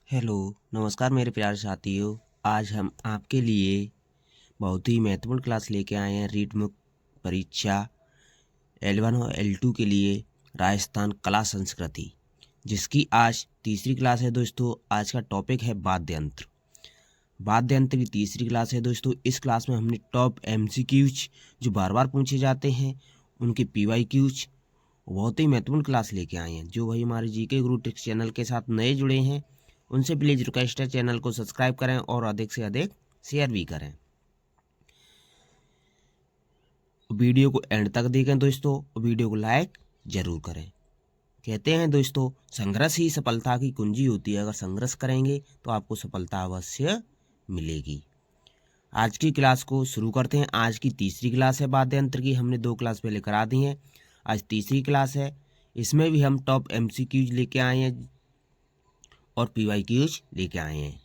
Hello, नमस्कार मेरे प्यारे साथियों। आज हम आपके लिए बहुत ही महत्वपूर्ण क्लास लेके आए हैं। रीट मुक्त परीक्षा L1 और L2 के लिए राजस्थान कला संस्कृति, जिसकी आज तीसरी क्लास है दोस्तों। आज का टॉपिक है वाद्य यंत्र। वाद्य यंत्र की तीसरी क्लास है दोस्तों। इस क्लास में हमने टॉप MCQs जो बार बार पूछे जाते हैं, उनके PYQs, बहुत ही महत्वपूर्ण क्लास लेके आए हैं। जो भाई हमारे GK गुरु टिप्स चैनल के साथ नए जुड़े हैं, उनसे प्लीज़ रिक्वेस्ट है चैनल को सब्सक्राइब करें और अधिक से अधिक शेयर भी करें। वीडियो को एंड तक देखें दोस्तों, वीडियो को लाइक जरूर करें। कहते हैं दोस्तों, संघर्ष ही सफलता की कुंजी होती है। अगर संघर्ष करेंगे तो आपको सफलता अवश्य मिलेगी। आज की क्लास को शुरू करते हैं। आज की तीसरी क्लास है वाद्य यंत्र की। हमने 2 क्लास पहले करा दी हैं, आज तीसरी क्लास है। इसमें भी हम टॉप MCQs लेके आए हैं और PYQs लेके आए हैं,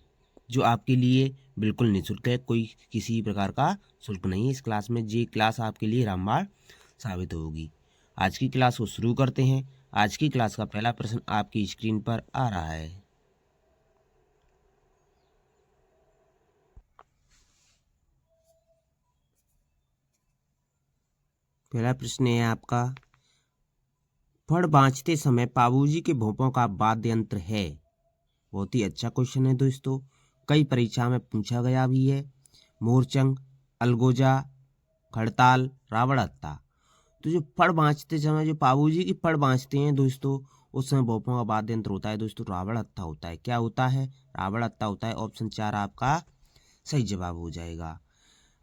जो आपके लिए बिल्कुल निःशुल्क है। कोई किसी प्रकार का शुल्क नहीं है इस क्लास में। ये क्लास आपके लिए रामबाण साबित होगी। आज की क्लास को शुरू करते हैं। आज की क्लास का पहला प्रश्न आपकी स्क्रीन पर आ रहा है। पहला प्रश्न है आपका, फड़ बाँचते समय बाबूजी के भोंपों का वाद्य यंत्र है। बहुत ही अच्छा क्वेश्चन है दोस्तों, कई परीक्षा में पूछा गया भी है। मोरचंग, अलगोजा, खड़ताल, रावण हत्ता। तो जो फड़ बाँचते समय जो बाबूजी की फड़ बाँचते हैं दोस्तों, उस समय भोंपों का वाद्य यंत्र होता है दोस्तों रावण हत्था होता है। क्या होता है? रावण हत्था होता है। ऑप्शन 4 आपका सही जवाब हो जाएगा।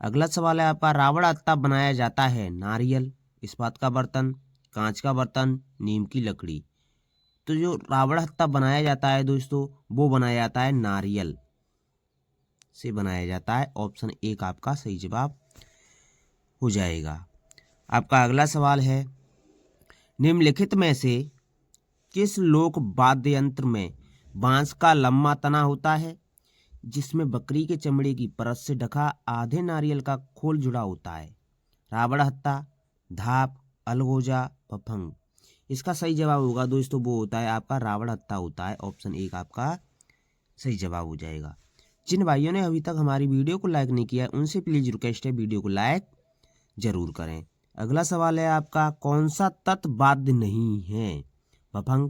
अगला सवाल है आपका, रावण हत्था बनाया जाता है नारियल, इस्पात का बर्तन, कांच का बर्तन, नीम की लकड़ी। तो जो रावण हत्था बनाया जाता है दोस्तों, वो बनाया जाता है नारियल से बनाया जाता है। ऑप्शन 1 आपका सही जवाब हो जाएगा। आपका अगला सवाल है, निम्नलिखित में से किस लोक वाद्य यंत्र में बांस का लंबा तना होता है, जिसमें बकरी के चमड़े की परत से ढका आधे नारियल का खोल जुड़ा होता है? रावण हत्था, धाप, अलगोजा, पफंग। इसका सही जवाब होगा दोस्तों, वो होता है आपका रावण हत्था होता है। ऑप्शन 1 आपका सही जवाब हो जाएगा। जिन भाइयों ने अभी तक हमारी वीडियो को लाइक नहीं किया है, उनसे प्लीज रिक्वेस्ट है वीडियो को लाइक जरूर करें। अगला सवाल है आपका, कौन सा तत्व वाद्य नहीं है? भभंग,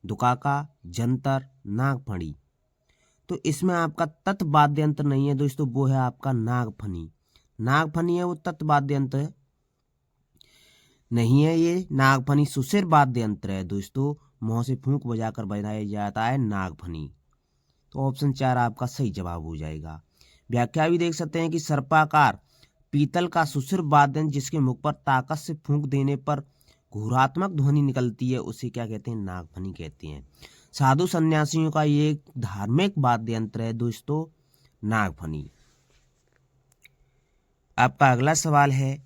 दुकाका, जंतर, नागफणी। तो इसमें आपका तत्व वाद्य यंत्र नहीं है दोस्तों, वो है आपका नागफनी। नागफनी है वो तत्व वाद्य यंत्र नहीं है। ये नागफनी सुशिर वाद्य यंत्र है दोस्तों, मुंह से फूंक बजाकर बजाया जाता है नागफनी। तो ऑप्शन 4 आपका सही जवाब हो जाएगा। व्याख्या भी देख सकते हैं कि सर्पाकार पीतल का सुशिर वाद्य जिसके मुख पर ताकत से फूंक देने पर घोरात्मक ध्वनि निकलती है, उसे क्या कहते हैं? नागफनी कहते हैं। साधु सन्यासियों का ये एक धार्मिक वाद्य यंत्र है दोस्तों, नागफनी। आपका अगला सवाल है,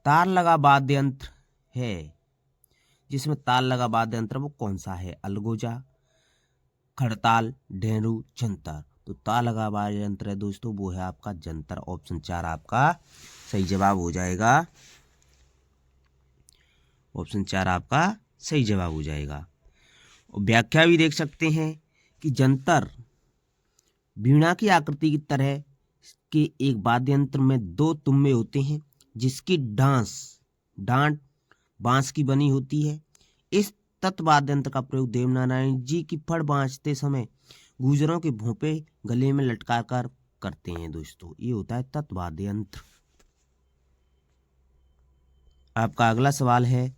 तार लगा वाद्य यंत्र है, जिसमें ताल लगा वाद्य यंत्र वो कौन सा है? अलगोजा, खड़ताल, ढेंरू, जंतर। तो ताल लगा वाद्य यंत्र है दोस्तों, वो है आपका जंतर। ऑप्शन 4 आपका सही जवाब हो जाएगा। ऑप्शन 4 आपका सही जवाब हो जाएगा। और व्याख्या भी देख सकते हैं कि जंतर वीणा की आकृति की तरह के एक वाद्य यंत्र में 2 तुम्बे होते हैं, जिसकी डांट बांस की बनी होती है। इस तत्व वाद्य यंत्र का प्रयोग देवनारायण जी की फड़ बाँचते समय गुजरों के भोंपे गले में लटका कर करते हैं दोस्तों। ये होता है तत्व वाद्य यंत्र। आपका अगला सवाल है,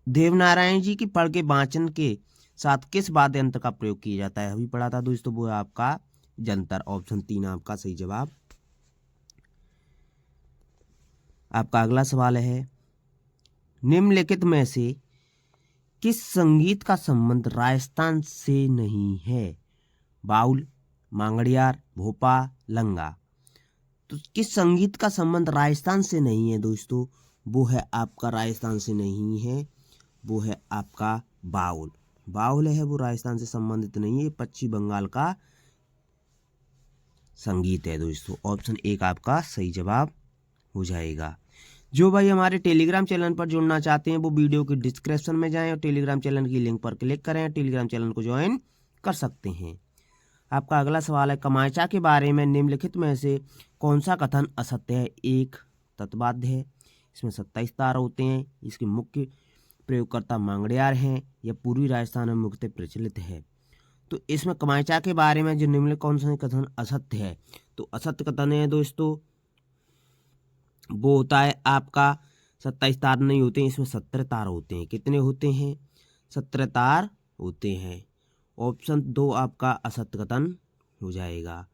देवनारायण जी की फड़ के वाचन के साथ किस वाद्य यंत्र का प्रयोग किया जाता है? अभी पढ़ा था दोस्तों, वो है आपका जंतर। ऑप्शन 3 आपका सही जवाब। आपका अगला सवाल है, निम्नलिखित में से किस संगीत का संबंध राजस्थान से नहीं है? बाउल, मांगड़ियार, भोपा, लंगा। तो किस संगीत का संबंध राजस्थान से नहीं है दोस्तों? वो है आपका राजस्थान से नहीं है, वो है आपका बाउल। बाउल है वो राजस्थान से संबंधित नहीं है, पश्चिम बंगाल का संगीत है दोस्तों। ऑप्शन 1 आपका सही जवाब हो जाएगा। जो भाई हमारे टेलीग्राम चैनल पर जुड़ना चाहते हैं, वो वीडियो के डिस्क्रिप्शन में जाएं और टेलीग्राम चैनल की लिंक पर क्लिक करें, टेलीग्राम चैनल को ज्वाइन कर सकते हैं। आपका अगला सवाल है, कमायचा के बारे में निम्नलिखित में से कौन सा कथन असत्य है? एक, तत्वाद्य है, इसमें 27 तार होते हैं, इसके मुख्य प्रयोगकर्ता मांगड़ियार हैं, यह पूर्वी राजस्थान में मुख्यतः प्रचलित है। तो इसमें कमायचा के बारे में जो निम्नलिखित कौन सा कथन असत्य है? तो असत्य कथन है दोस्तों वो होता है आपका 27 तार नहीं होते हैं, इसमें 17 तार होते हैं। कितने होते हैं? 17 तार होते हैं। ऑप्शन 2 आपका असत्य कथन हो जाएगा।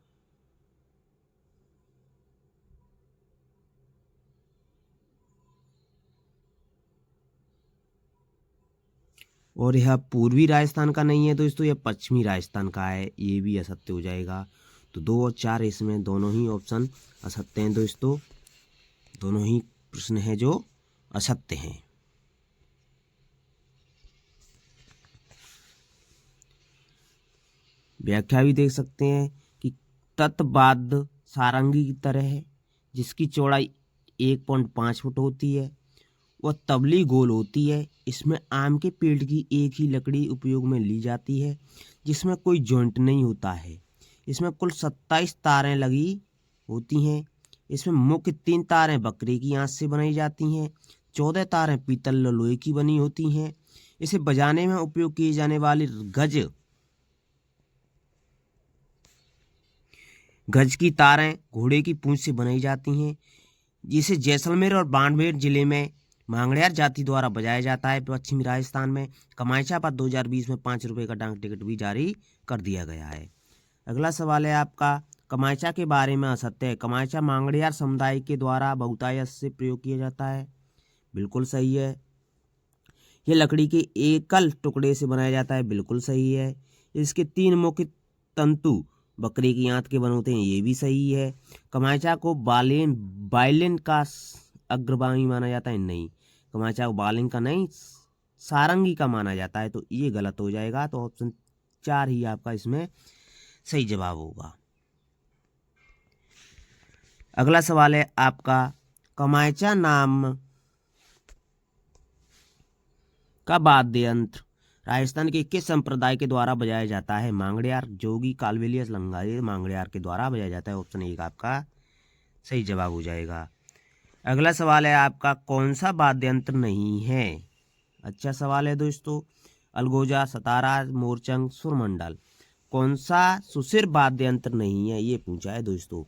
और यह पूर्वी राजस्थान का नहीं है दोस्तों, यह पश्चिमी राजस्थान का है, ये भी असत्य हो जाएगा। तो 2 और 4 इसमें दोनों ही ऑप्शन असत्य हैं दोस्तों, दोनों ही प्रश्न हैं जो असत्य हैं। व्याख्या भी देख सकते हैं कि तत्वाद्य सारंगी की तरह है, जिसकी चौड़ाई 1.5 फुट होती है, वह तबली गोल होती है। इसमें आम के पेड़ की एक ही लकड़ी उपयोग में ली जाती है, जिसमें कोई जॉइंट नहीं होता है। इसमें कुल 27 तारें लगी होती हैं। इसमें मुख्य 3 तारें बकरे की आंत से बनाई जाती हैं, 14 तारें पीतल लोहे की बनी होती हैं। इसे बजाने में उपयोग किए जाने वाली गज की तारें घोड़े की पूंछ से बनाई जाती हैं, जिसे जैसलमेर और बाड़मेर जिले में मांगड़ियार जाति द्वारा बजाया जाता है। पश्चिमी राजस्थान में कमायचा पर 2020 में 5 रुपये का डाक टिकट भी जारी कर दिया गया है। अगला सवाल है आपका, कमायचा के बारे में असत्य है। कमायचा मांगड़ियार समुदाय के द्वारा बहुतायत से प्रयोग किया जाता है, बिल्कुल सही है। यह लकड़ी के एकल टुकड़े से बनाया जाता है, बिल्कुल सही है। इसके 3 मुख्य तंतु बकरे की आंत के बने होते हैं, ये भी सही है। कमायचा को बायलिन का अग्रगामी माना जाता है, नहीं, कमायचा को बायलिन का नहीं सारंगी का माना जाता है, तो ये गलत हो जाएगा। तो ऑप्शन 4 ही आपका इसमें सही जवाब होगा। अगला सवाल है आपका, कमायचा नाम का वाद्य यंत्र राजस्थान के किस संप्रदाय के द्वारा बजाया जाता है? मांगड़ियार, जोगी, कालबेलिया, लंगाई मांगड़ियार के द्वारा बजाया जाता है। ऑप्शन 1 आपका सही जवाब हो जाएगा। अगला सवाल है आपका, कौन सा वाद्य यंत्र नहीं है? अच्छा सवाल है दोस्तों। अलगोजा, सतारा, मोरचंग, सुरमंडल, कौन सा सुसिर वाद्य यंत्र नहीं है, ये पूछा है दोस्तों।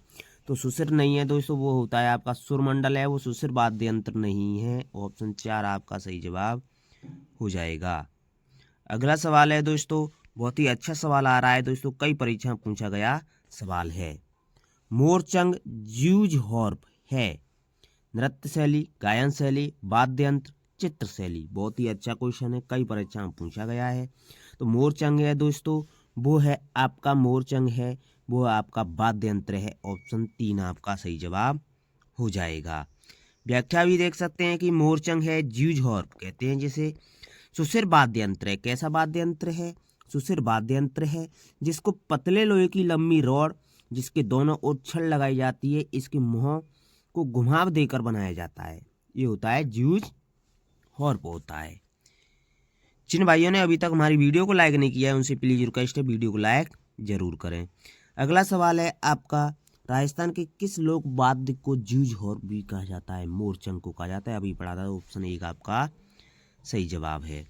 तो सुसिर नहीं है दोस्तों, वो होता है आपका सुरमंडल है, वो सुसिर वाद्य यंत्र नहीं है। ऑप्शन 4 आपका सही जवाब हो जाएगा। अगला सवाल है दोस्तों, बहुत ही अच्छा सवाल आ रहा है दोस्तों, कई परीक्षा में पूछा गया सवाल है। मोरचंग ज्यूज हॉर्प है नृत्य शैली, गायन शैली, वाद्य यंत्र, चित्र शैली? बहुत ही अच्छा क्वेश्चन है, कई परीक्षा में पूछा गया है। तो मोरचंग है दोस्तों, वो है आपका मोरचंग है, वो आपका वाद्य यंत्र है। ऑप्शन 3 आपका सही जवाब हो जाएगा। व्याख्या भी देख सकते हैं कि मोरचंग है ज्यूज हॉर्प कहते हैं जिसे। सुसिर वाद्य यंत्र है, कैसा वाद्य यंत्र है? सुसिर वाद्य यंत्र है जिसको पतले लोहे की लंबी रॉड जिसके दोनों ओर छड़ लगाई जाती है, इसके मुंह को घुमाव देकर बनाया जाता है, ये होता है ज्यूज हॉर्प होता है। जिन भाइयों ने अभी तक हमारी वीडियो को लाइक नहीं किया है उनसे प्लीज रिक्वेस्ट है वीडियो को लाइक जरूर करें। अगला सवाल है आपका, राजस्थान के किस लोक वाद्य को ज्यूज हॉर्प भी कहा जाता है? मोरचंग को कहा जाता है, अभी पढ़ा था। ऑप्शन 1 आपका सही जवाब है।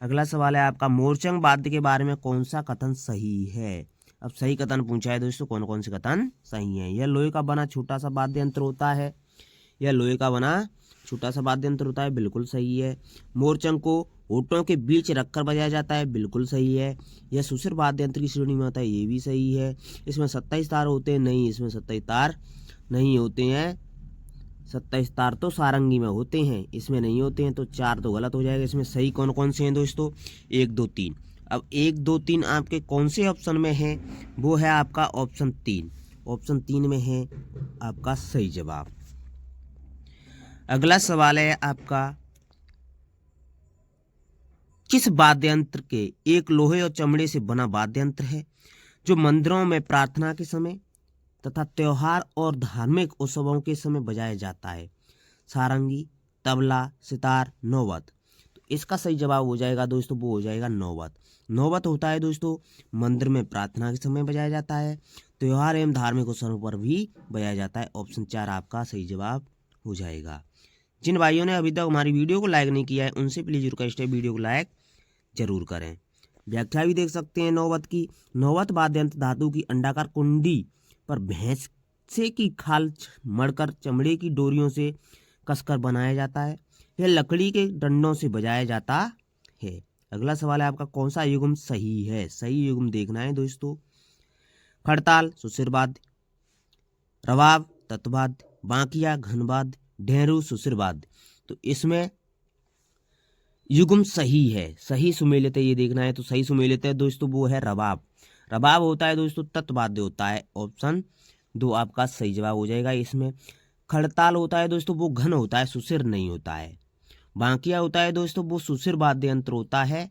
अगला सवाल है आपका, मोरचंग वाद्य के बारे में कौन सा कथन सही है? अब सही कथन पूछा है दोस्तों, कौन कौन से कथन सही है? यह लोहे का बना छोटा सा वाद्य यंत्र होता है, यह लोहे का बना छोटा सा वाद्य यंत्र होता है, बिल्कुल सही है। मोरचंग को होठों के बीच रखकर बजाया जाता है, बिल्कुल सही है। यह सुसिर वाद्य यंत्र की श्रेणी में आता है, ये भी सही है। इसमें 27 तार होते हैं, नहीं, इसमें 27 तार नहीं होते हैं। 27 तार तो सारंगी में होते हैं, इसमें नहीं होते हैं, तो 4 तो गलत हो जाएगा। इसमें सही कौन कौन से हैं दोस्तों? 1 2 3। अब 1 2 3 आपके कौन से ऑप्शन में है? वो है आपका ऑप्शन 3। ऑप्शन 3 में है आपका सही जवाब। अगला सवाल है आपका, किस वाद्य यंत्र के एक लोहे और चमड़े से बना वाद्य यंत्र है जो मंदिरों में प्रार्थना के समय तथा त्योहार और धार्मिक उत्सवों के समय बजाया जाता है? सारंगी, तबला, सितार, नौबत? तो इसका सही जवाब हो जाएगा दोस्तों, वो हो जाएगा नौबत। नौबत होता है दोस्तों मंदिर में प्रार्थना के समय बजाया जाता है, त्योहार एवं धार्मिक उत्सवों पर भी बजाया जाता है। ऑप्शन 4 आपका सही जवाब हो जाएगा। जिन भाइयों ने अभी तक हमारी वीडियो को लाइक नहीं किया है उनसे प्लीज रिक्वेस्ट है वीडियो को लाइक जरूर करें। व्याख्या भी देख सकते हैं नौबत की। नौबत वाद्य यंत्र धातु की अंडाकार कुंडी पर भैंसे की खाल मड़कर चमड़े की डोरियों से कसकर बनाया जाता है। यह लकड़ी के डंडों से बजाया जाता है। अगला सवाल है आपका, कौन सा युग्म सही है? सही युग्म देखना है दोस्तों। खड़ताल सुशिरवाद्य, रबाब तत्वाद्य, बांकिया घनवाद्य, ढेरू सुशिरवाद्य। तो इसमें युग्म सही है, सही सुमेलित है, ये देखना है। तो सही सुमेलित है दोस्तों वो है रबाब। रबाब होता है दोस्तों तत्वाद्य होता है। ऑप्शन 2 आपका सही जवाब हो जाएगा इसमें। खड़ताल होता है दोस्तों वो घन होता है, सुशिर नहीं होता है। बांकिया होता है दोस्तों वो सुशिर वाद्य यंत्र होता है।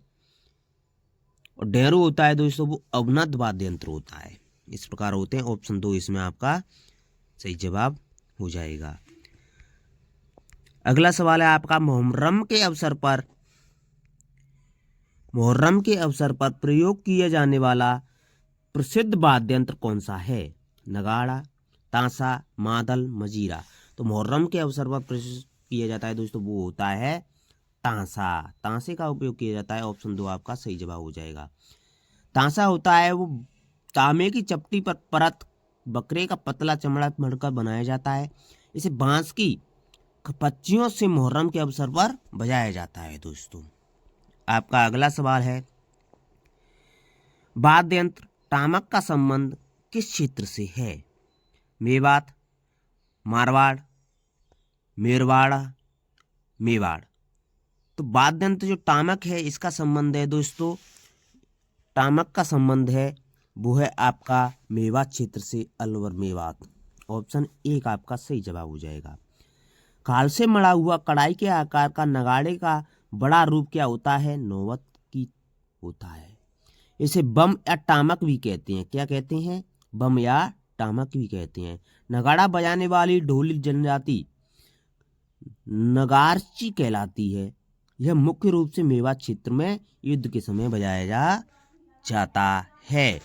और ढेरू होता है दोस्तों वो अवनद वाद्य यंत्र होता है। इस प्रकार होते हैं। ऑप्शन 2 इसमें आपका सही जवाब हो जाएगा। अगला सवाल है आपका, मुहर्रम के अवसर पर प्रयोग किया जाने वाला प्रसिद्ध वाद्य यंत्र कौन सा है? नगाड़ा, ताशा, मादल, मजीरा। तो मुहर्रम के अवसर पर प्रयोग किया जाता है दोस्तों वो होता है ताशा। ताशे का उपयोग किया जाता है। ऑप्शन 2 आपका सही जवाब हो जाएगा। ताशा होता है वो तांबे की चपटी पर परत बकरे का पतला चमड़ा मढ़कर बनाया जाता है। इसे बांस की पच्चियों से मुहर्रम के अवसर पर बजाया जाता है दोस्तों। आपका अगला सवाल है, वाद्य यंत्र टामक का संबंध किस क्षेत्र से है? मेवात, मारवाड़, मेरवाड़ा, मेवाड़। तो वाद्य यंत्र जो टामक है इसका संबंध है दोस्तों, टामक का संबंध है वो है आपका मेवात क्षेत्र से, अलवर मेवात। ऑप्शन 1 आपका सही जवाब हो जाएगा। खाल से मड़ा हुआ कड़ाई के आकार का नगाड़े का बड़ा रूप क्या होता है? नौबत की होता है। इसे बम या टामक भी कहते हैं। क्या कहते हैं? बम या टामक भी कहते हैं। नगाड़ा बजाने वाली ढोली जनजाति नगारची कहलाती है। यह मुख्य रूप से मेवात क्षेत्र में युद्ध के समय बजाया जाता है।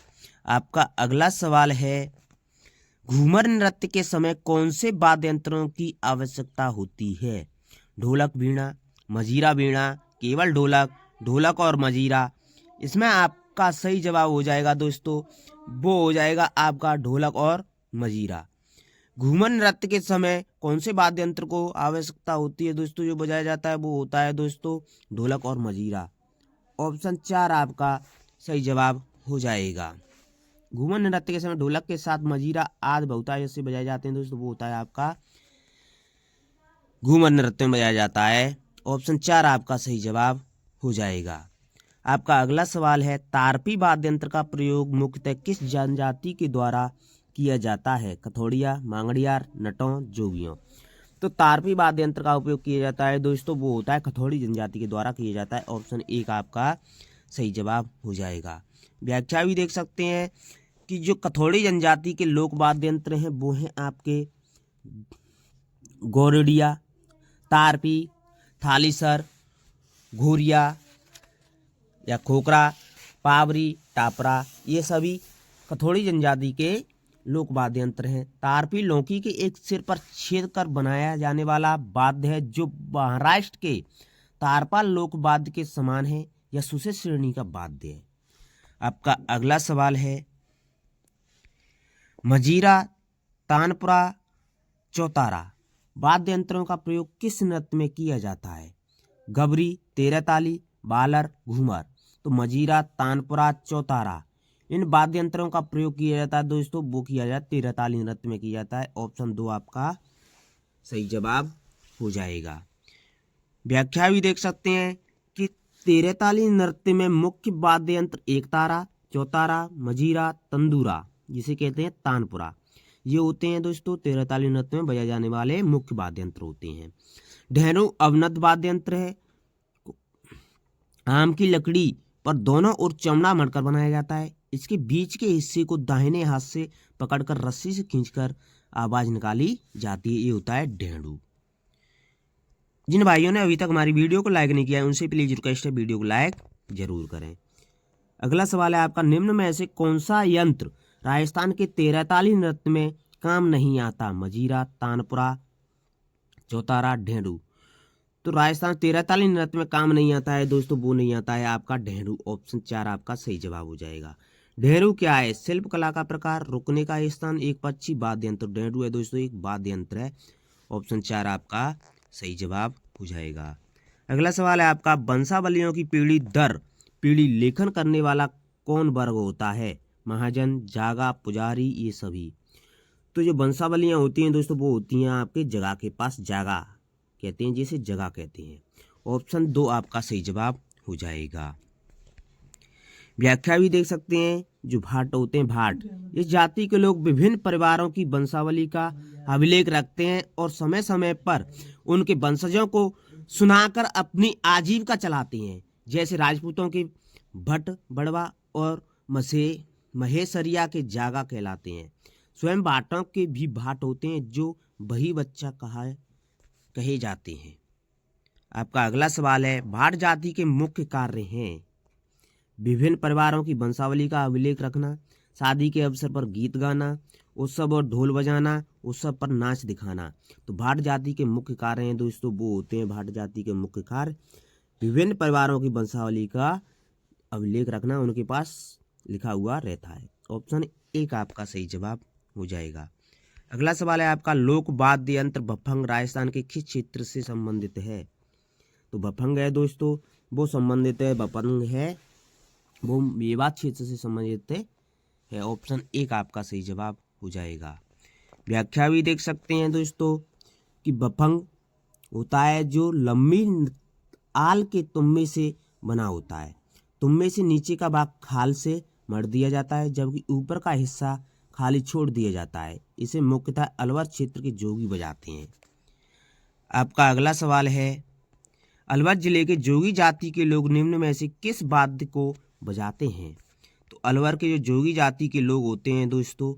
आपका अगला सवाल है, घूमर नृत्य के समय कौन से वाद्य यंत्रों की आवश्यकता होती है? ढोलक, वीणा, मजीरा, वीणा, केवल ढोलक, ढोलक और मजीरा। इसमें आपका सही जवाब हो जाएगा दोस्तों, वो हो जाएगा आपका ढोलक और मजीरा। घूमर नृत्य के समय कौन से वाद्य यंत्र को आवश्यकता होती है दोस्तों जो बजाया जाता है? वो होता है दोस्तों ढोलक और मजीरा। ऑप्शन 4 आपका सही जवाब हो जाएगा। घूमर नृत्य के समय ढोलक के साथ मजीरा आदि बहुतायत से बजाए जाते हैं दोस्तों, वो होता है आपका घूमर नृत्य में बजाया जाता है। ऑप्शन 4 आपका सही जवाब हो जाएगा। आपका अगला सवाल है, तारपी वाद्य यंत्र का प्रयोग मुख्यतः किस जनजाति के द्वारा किया जाता है? कथौड़िया, मांगड़ियार, नटों, जोगियों। तो तारपी वाद्य यंत्र का उपयोग किया जाता है दोस्तों वो होता है कथौड़ी जनजाति के द्वारा किया जाता है। ऑप्शन 1 आपका सही जवाब हो जाएगा। व्याख्या भी देख सकते हैं कि जो कथौड़ी जनजाति के लोक वाद्य यंत्र हैं वो हैं आपके गोरडिया, तारपी, थालीसर, घोरिया या खोखरा, पावरी, टापरा, ये सभी कथौड़ी जनजाति के लोक वाद्य यंत्र हैं। तारपी लौकी के एक सिर पर छेद कर बनाया जाने वाला वाद्य है जो महाराष्ट्र के तारपा लोक वाद्य के समान है। यह सुसे श्रेणी का वाद्य है। आपका अगला सवाल है, मजीरा, तानपुरा, चौतारा वाद्य यंत्रों का प्रयोग किस नृत्य में किया जाता है? गबरी, तेरहताली, बालर, घूमर। तो मजीरा, तानपुरा, चौतारा इन वाद्य यंत्रों का प्रयोग किया जाता है दोस्तों, वो किया जाता है तेरहताली नृत्य में किया जाता है। ऑप्शन 2 आपका सही जवाब हो जाएगा। व्याख्या भी देख सकते हैं कि तेरहताली नृत्य में मुख्य वाद्य यंत्र एक तारा, चौतारा, मजीरा, तंदूरा जिसे कहते हैं तानपुरा, ये होते हैं दोस्तों तेरहताली नृत्य में बजाए जाने वाले मुख्य वाद्य यंत्र होते हैं। ढेरू अवनद वाद्य यंत्र है। आम की लकड़ी पर दोनों ओर चमड़ा मढ़कर बनाया जाता है। इसके बीच के हिस्से को दाहिने हाथ से पकड़कर रस्सी से खींचकर आवाज निकाली जाती है, ये होता है ढेंडू। जिन भाइयों ने अभी तक हमारी वीडियो को लाइक नहीं किया है उनसे प्लीज रिक्वेस्ट है वीडियो को लाइक जरूर करें। अगला सवाल है आपका, निम्न में से कौन सा यंत्र राजस्थान के 13 ताली नृत्य में काम नहीं आता? मजीरा, तानपुरा, चौतारा, ढेंडू। तो राजस्थान 13 ताली नृत्य में काम नहीं आता है दोस्तों, वो नहीं आता है आपका ढेंडू। ऑप्शन 4 आपका सही जवाब हो जाएगा। ढेंडू क्या है? शिल्प कला का प्रकार, रुकने का स्थान, एक पक्षी, वाद्य यंत्र। ढेंडू है दोस्तों एक वाद्य यंत्र है। ऑप्शन 4 आपका सही जवाब हो जाएगा। अगला सवाल है आपका, वंशावलियों की पीढ़ी दर पीढ़ी लेखन करने वाला कौन वर्ग होता है? महाजन, जागा, पुजारी, ये सभी। तो जो वंशावलियां होती हैं दोस्तों वो होती हैं आपके जगह के पास, जागा कहते हैं जिसे जगह कहते हैं। ऑप्शन 2 आपका सही जवाब हो जाएगा। व्याख्या भी देख सकते हैं, जो भाट होते हैं, भाट इस जाति के लोग विभिन्न परिवारों की वंशावली का अभिलेख रखते हैं और समय समय पर उनके वंशजों को सुनाकर अपनी आजीविका चलाते हैं। जैसे राजपूतों के भट्ट, बड़वा और महेशरिया के जागा कहलाते हैं। स्वयं भाटों के भी भाट होते हैं जो वही बच्चा कहे जाते हैं। आपका अगला सवाल है, भाट जाति के मुख्य कार्य हैं विभिन्न परिवारों की वंशावली का अभिलेख रखना, शादी के अवसर पर गीत गाना, उत्सव और ढोल बजाना, उत्सव पर नाच दिखाना। तो भाट जाति के मुख्य कार्य हैं दोस्तों वो होते हैं, भाट जाति के मुख्य कार्य विभिन्न परिवारों की वंशावली का अभिलेख रखना, उनके पास लिखा हुआ रहता है। ऑप्शन 1 आपका सही जवाब हो जाएगा। अगला सवाल है आपका, लोक वाद्य यंत्र भफंग राजस्थान के किस क्षेत्र से संबंधित है? तो भफंग है दोस्तों वो संबंधित है, भफंग है वो मेवात क्षेत्र से संबंधित है। ऑप्शन 1 आपका सही जवाब हो जाएगा। व्याख्या भी देख सकते हैं दोस्तों कि भफंग होता है जो लंबी आल के तुम्बे से बना होता है। तुम्बे से नीचे का भाग खाल से मढ़ दिया जाता है जबकि ऊपर का हिस्सा खाली छोड़ दिया जाता है। इसे मुख्यतः अलवर क्षेत्र के जोगी बजाते हैं। आपका अगला सवाल है, अलवर जिले के जोगी जाति के लोग निम्न में से किस वाद्य को बजाते हैं? तो अलवर के जो जोगी जाति के लोग होते हैं दोस्तों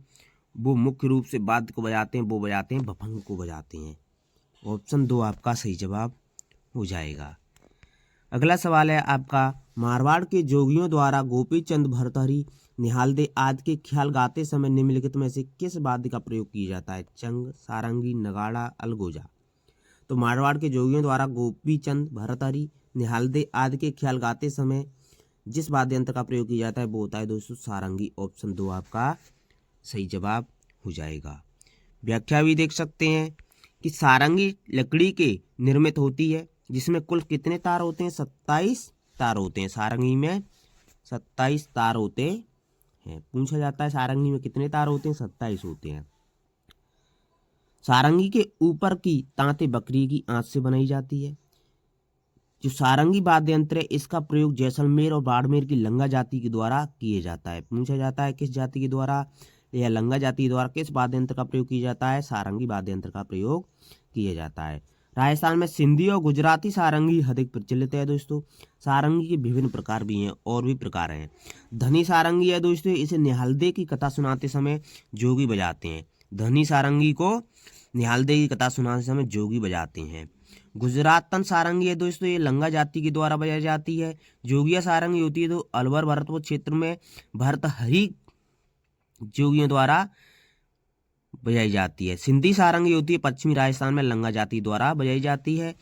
वो मुख्य रूप से वाद्य को बजाते हैं, वो बजाते हैं भफंग को बजाते हैं। ऑप्शन 2 आपका सही जवाब हो जाएगा। अगला सवाल है आपका, मारवाड़ के जोगियों द्वारा गोपी चंद, भर्तहरि, निहालदे आदि के ख्याल गाते समय निम्नलिखित में से किस वाद्य का प्रयोग किया जाता है? चंग, सारंगी, नगाड़ा, अलगोजा। तो मारवाड़ के जोगियों द्वारा गोपी चंद, भर्तहरि, निहालदे आदि के ख्याल गाते समय जिस वाद्य यंत्र का प्रयोग किया जाता है वो होता है दोस्तों सारंगी। ऑप्शन 2 आपका सही जवाब हो जाएगा। व्याख्या भी देख सकते हैं कि सारंगी लकड़ी के निर्मित होती है जिसमें कुल कितने तार होते हैं? 27 तार होते हैं। सारंगी में 27 तार होते हैं। पूछा जाता है सारंगी में कितने तार होते हैं? 27 होते हैं। सारंगी के ऊपर की तांते बकरी की आंत से बनाई जाती है। जो सारंगी वाद्य यंत्र है इसका प्रयोग जैसलमेर और बाड़मेर की लंगा जाति के द्वारा किया जाता है। पूछा जाता है किस जाति के द्वारा या लंगा जाति के द्वारा किस वाद्य यंत्र का प्रयोग किया जाता है? सारंगी वाद्य यंत्र का प्रयोग किया जाता है। राजस्थान में सिंधी और गुजराती सारंगी अधिक प्रचलित है दोस्तों। सारंगी के विभिन्न प्रकार भी हैं और भी प्रकार हैं। धनी सारंगी है दोस्तों, इसे निहालदे की कथा सुनाते समय जोगी बजाते हैं। धनी सारंगी को निहालदे की कथा सुनाते समय जोगी बजाते हैं। गुजरातन सारंगी है दोस्तों, ये लंगा जाति के द्वारा बजाई जाती है। जोगिया सारंगी होती है तो अलवर भरतपुर क्षेत्र में भर्तहरि जोगियों द्वारा बजाई जाती है। सिंधी सारंगी होती है पश्चिमी राजस्थान में लंगा जाति द्वारा बजाई जाती है।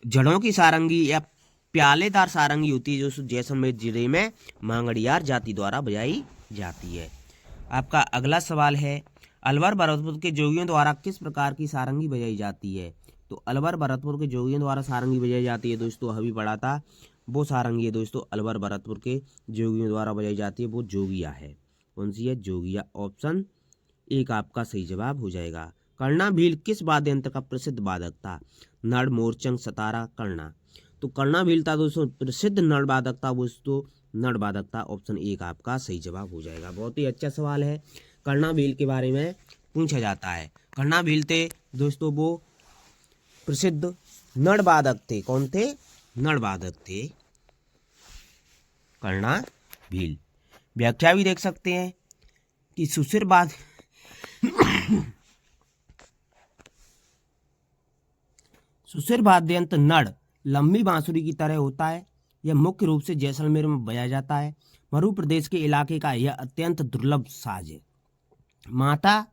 जड़ों की सारंगी या प्यालेदार सारंगी होती है जो जैसलमेर जिले में मांगड़ियार जाति द्वारा बजाई जाती है। आपका अगला सवाल है, अलवर भरतपुर के जोगियों द्वारा किस प्रकार की सारंगी बजाई जाती है? तो अलवर भरतपुर के जोगियों द्वारा सारंगी बजाई जाती है दोस्तों, अभी पढ़ा था वो सारंगी है दोस्तों अलवर भरतपुर के जोगियों द्वारा बजाई जाती है, वो जोगिया है। कौन सी है? जोगिया। ऑप्शन 1 आपका सही जवाब हो जाएगा। कर्णा भील किस वाद्य यंत्र का प्रसिद्ध वादक था? नड़, मोरचंग, सतारा, कर्णा। तो कर्णा भील था दोस्तों प्रसिद्ध नड़ वादक था, दोस्तों नड़ वादक था। ऑप्शन 1 आपका सही जवाब हो जाएगा। बहुत ही अच्छा सवाल है, कर्णा भील के बारे में पूछा जाता है। कर्णा भील थे दोस्तों वो प्रसिद्ध नड़ वादक थे। कौन थे? नड़ वादक थे कर्णा भील। व्याख्या भी देख सकते हैं कि सुशिरवाद सुशिर वाद्य यंत्र नड़ लंबी बांसुरी की तरह होता है। यह मुख्य रूप से जैसलमेर में बजाया जाता है। मरु प्रदेश के इलाके का यह अत्यंत दुर्लभ साज है। माता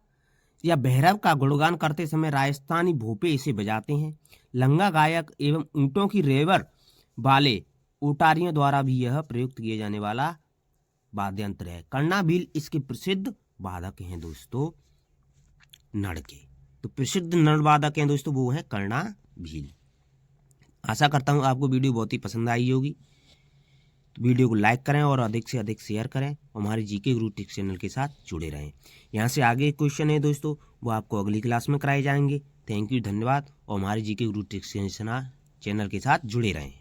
या भैरव का गुणगान करते समय राजस्थानी भोपे इसे बजाते हैं। लंगा गायक एवं ऊंटों की रेवर वाले ओटारियों द्वारा भी यह प्रयुक्त किए जाने वाला वाद्य यंत्र है। कर्णा भील इसके प्रसिद्ध वादक हैं दोस्तों नड़ के। तो प्रसिद्ध नड़ वादक हैं दोस्तों वो है कर्णा भील। आशा करता हूँ आपको वीडियो बहुत ही पसंद आई होगी। तो वीडियो को लाइक करें और अधिक से अधिक शेयर करें और हमारे जीके गुरु टिक्स चैनल के साथ जुड़े रहें। यहाँ से आगे क्वेश्चन है दोस्तों वो आपको अगली क्लास में कराए जाएंगे। थैंक यू, धन्यवाद और हमारे जीके गुरु टिक्स चैनल के साथ जुड़े रहें।